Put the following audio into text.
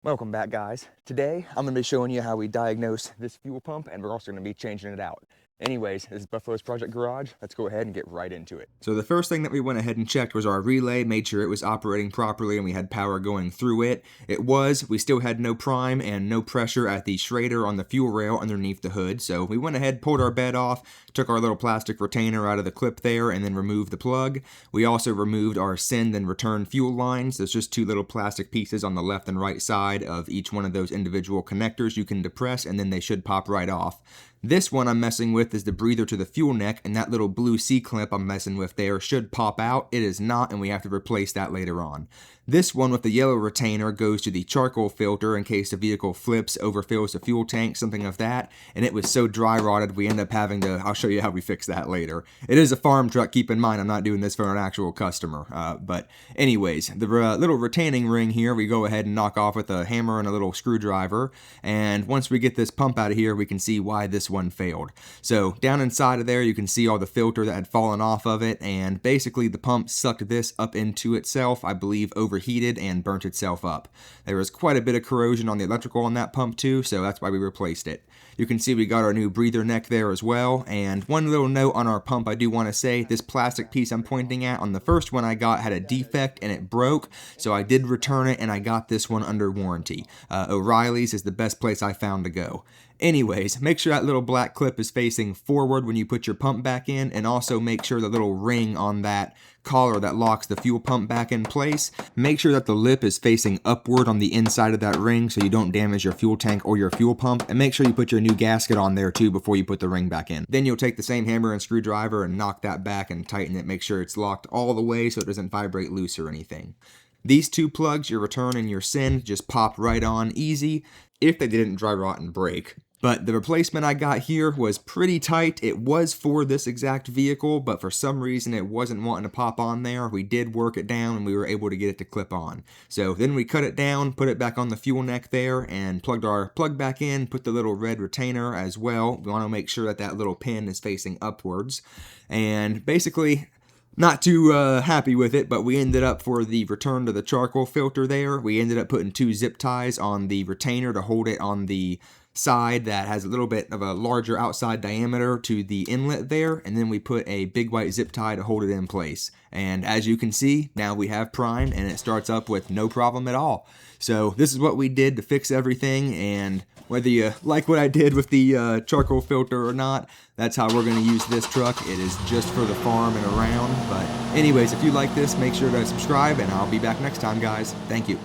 Welcome back, guys. Today, I'm going to be showing you how we diagnose this fuel pump, and we're also going to be changing it out. Anyways, this is Buffalo's Project Garage. Let's go ahead and get right into it. So the first thing that we went ahead and checked was our relay, made sure it was operating properly and we had power going through it. It was. We still had no prime and no pressure at the Schrader on the fuel rail underneath the hood. So we went ahead, pulled our bed off, took our little plastic retainer out of the clip there, and then removed the plug. We also removed our send and return fuel lines. There's just two little plastic pieces on the left and right side of each one of those individual connectors you can depress, and then they should pop right off. This one I'm messing with is the breather to the fuel neck, and that little blue C-clamp I'm messing with there should pop out. It is not, and we have to replace that later on. This one with the yellow retainer goes to the charcoal filter in case the vehicle flips, overfills the fuel tank, something of that, and it was so dry rotted we end up having to, I'll show you how we fix that later. It is a farm truck, keep in mind I'm not doing this for an actual customer, but anyways, the little retaining ring here we go ahead and knock off with a hammer and a little screwdriver, and once we get this pump out of here we can see why this one failed. So down inside of there you can see all the filter that had fallen off of it, and basically the pump sucked this up into itself, I believe overheated and burnt itself up. There was quite a bit of corrosion on the electrical on that pump too, so that's why we replaced it. You can see we got our new breather neck there as well, and one little note on our pump I do want to say, this plastic piece I'm pointing at on the first one I got had a defect and it broke, so I did return it and I got this one under warranty. O'Reilly's is the best place I found to go. Anyways, make sure that little black clip is facing forward when you put your pump back in, and also make sure the little ring on that collar that locks the fuel pump back in place, make sure that the lip is facing upward on the inside of that ring so you don't damage your fuel tank or your fuel pump, and make sure you put your new gasket on there too before you put the ring back in. Then you'll take the same hammer and screwdriver and knock that back and tighten it, make sure it's locked all the way so it doesn't vibrate loose or anything. These two plugs, your return and your send, just pop right on easy if they didn't dry rot and break. But the replacement I got here was pretty tight. It was for this exact vehicle, but for some reason it wasn't wanting to pop on there. We did work it down and we were able to get it to clip on. So then we cut it down, put it back on the fuel neck there, and plugged our plug back in, put the little red retainer as well. We want to make sure that that little pin is facing upwards. And basically, not too happy with it, but we ended up, for the return to the charcoal filter there, we ended up putting two zip ties on the retainer to hold it on the side that has a little bit of a larger outside diameter to the inlet there, and then we put a big white zip tie to hold it in place. And as you can see, now we have prime and it starts up with no problem at all. So this is what we did to fix everything, and whether you like what I did with the charcoal filter or not, that's how we're going to use this truck. It is just for the farm and around. But anyways, if you like this, make sure to subscribe, and I'll be back next time, guys. Thank you.